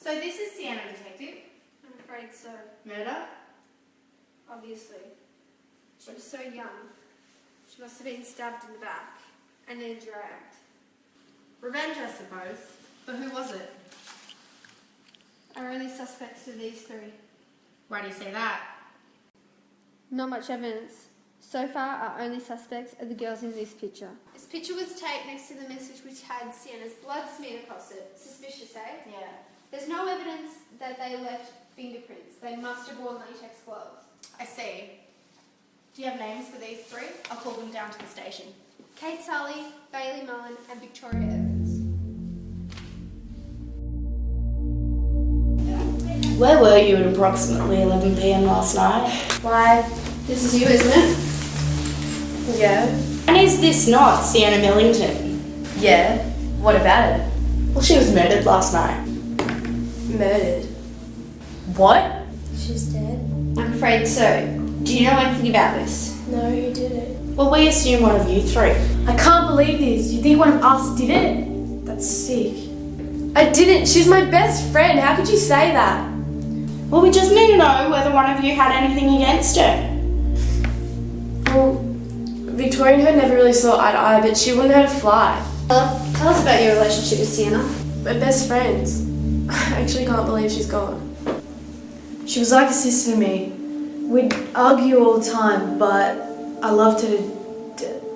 So this is Sienna, Detective. I'm afraid so. Murder? Obviously. She was so young. She must have been stabbed in the back and then dragged. Revenge, I suppose. But who was it? Our only suspects are these three. Why do you say that? Not much evidence. So far, our only suspects are the girls in this picture. This picture was taped next to the message which had Sienna's blood smeared across it. Suspicious, eh? Yeah. There's no evidence that they left fingerprints. They must have worn latex gloves. I see. Do you have names for these three? I'll call them down to the station. Kate Sully, Bailey Mullen, and Victoria Evans. Where were you at approximately 11 p.m. last night? Why, this is you, isn't it? Yeah. And is this not Sienna Millington? Yeah, what about it? Well, she was murdered last night. Murdered? What? She's dead. I'm afraid so. Do you know anything about this? No, who did it? Well, we assume one of you three. I can't believe this. You think one of us did it? That's sick. I didn't. She's my best friend. How could you say that? Well, we just need to know whether one of you had anything against her. Well, Victoria and her never really saw eye to eye, but she wouldn't hurt a fly. Tell us about your relationship with Sienna. We're best friends. I actually can't believe she's gone. She was like a sister to me. We'd argue all the time, but I loved her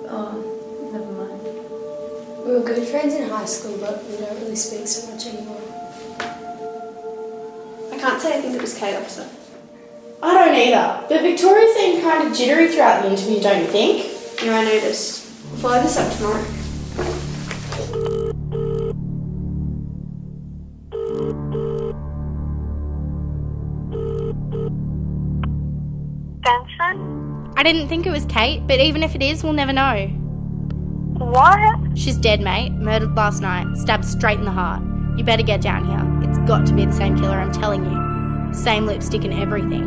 oh, never mind. We were good friends in high school, but we don't really speak so much anymore. I can't say I think it was Kate, officer. I don't either, but Victoria seemed kind of jittery throughout the interview, don't you think? Yeah, I noticed. We'll follow this up tomorrow. I didn't think it was Kate, but even if it is, we'll never know. What? She's dead, mate. Murdered last night. Stabbed straight in the heart. You better get down here. It's got to be the same killer, I'm telling you. Same lipstick and everything.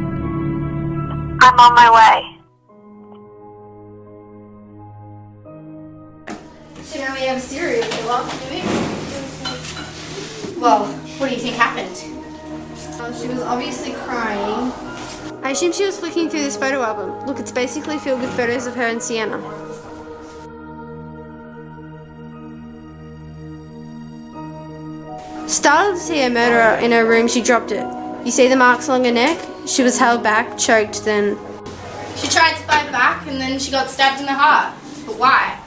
I'm on my way. So now we have a serial killer, do we? Well, what do you think happened? She was obviously crying. I assume she was flicking through this photo album. Look, it's basically filled with photos of her and Sienna. Startled to see her murderer in her room, she dropped it. You see the marks along her neck? She was held back, choked, then... She tried to fight back and then she got stabbed in the heart. But why?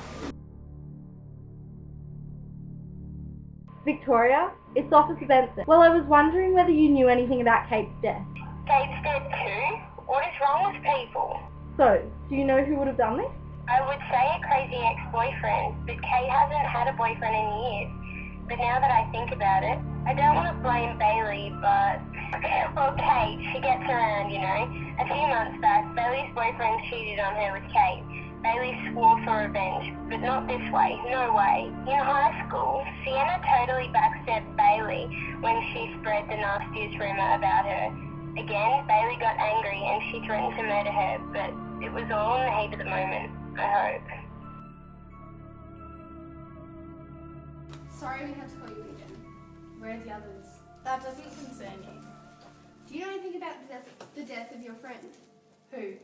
Victoria, it's Officer Benson. Well, I was wondering whether you knew anything about Kate's death. Kate's dead too? What is wrong with people? So, do you know who would have done this? I would say a crazy ex-boyfriend, but Kate hasn't had a boyfriend in years. But now that I think about it, I don't want to blame Bailey, but... Well, Kate, she gets around, you know. A few months back, Bailey's boyfriend cheated on her with Kate. Bailey swore for revenge, but not this way, no way. In high school, Sienna totally backstabbed Bailey when she spread the nastiest rumour about her. Again, Bailey got angry and she threatened to murder her, but it was all in the heat of the moment, I hope. Sorry we had to call you again. Where are the others? That doesn't concern you. Do you know anything about the death of your friend? Who?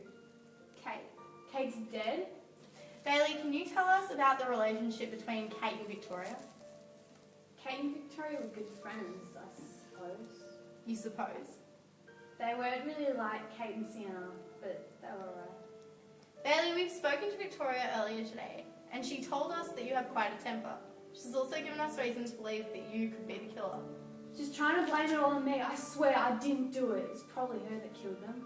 Kate. Kate's dead? Bailey, can you tell us about the relationship between Kate and Victoria? Kate and Victoria were good friends, I suppose. You suppose? They weren't really like Kate and Sienna, but they were alright. Bailey, we've spoken to Victoria earlier today, and she told us that you have quite a temper. She's also given us reason to believe that you could be the killer. She's trying to blame it all on me. I swear I didn't do it. It's probably her that killed them.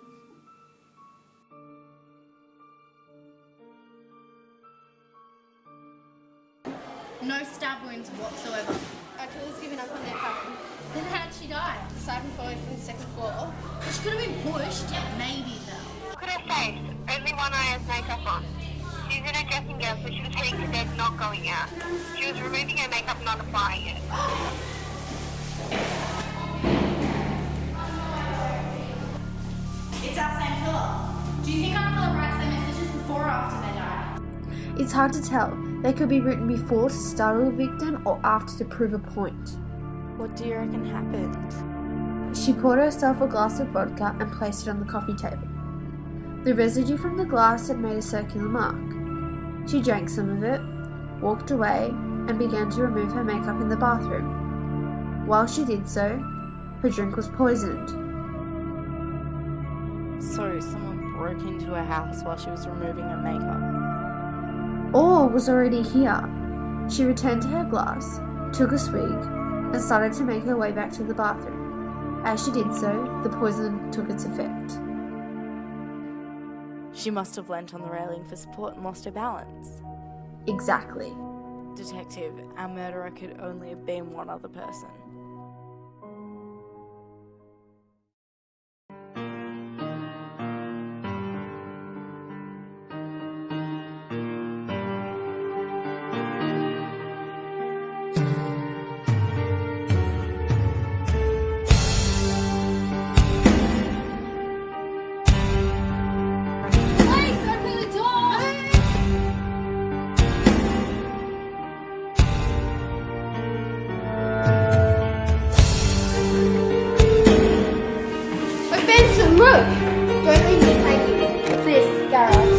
No stab wounds whatsoever. Our killer's given up on their pattern. Then how'd she die? Aside from falling from the second floor. Well, she could have been pushed. Maybe though. Look at her face. Only one eye has makeup on. She's in her dressing gown, so she was heading to bed, not going out. She was removing her makeup, not applying it. It's our same killer. Do you think our killer writes their messages before or after they die? It's hard to tell. They could be written before to startle a victim or after to prove a point. What do you reckon happened? She poured herself a glass of vodka and placed it on the coffee table. The residue from the glass had made a circular mark. She drank some of it, walked away, and began to remove her makeup in the bathroom. While she did so, her drink was poisoned. So someone broke into her house while she was removing her makeup. Or was already here. She returned to her glass, took a swig, and started to make her way back to the bathroom. As she did so, the poison took its effect. She must have leant on the railing for support and lost her balance. Exactly. Detective, our murderer could only have been one other person. Don't leave me hanging. What's this? Garage.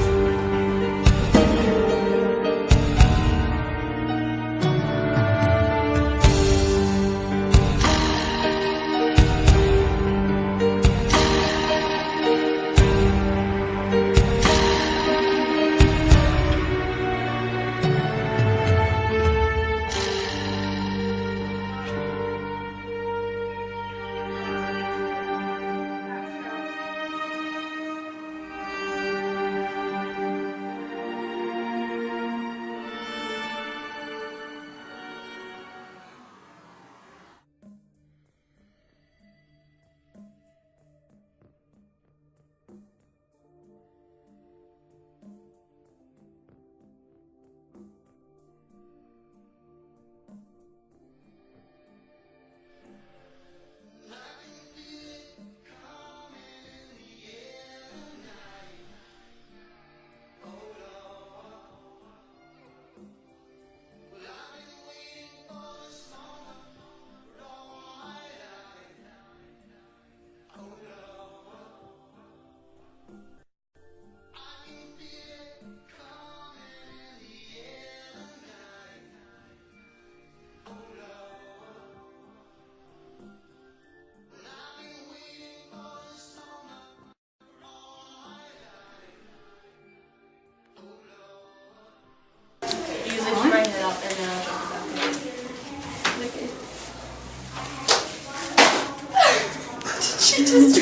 She just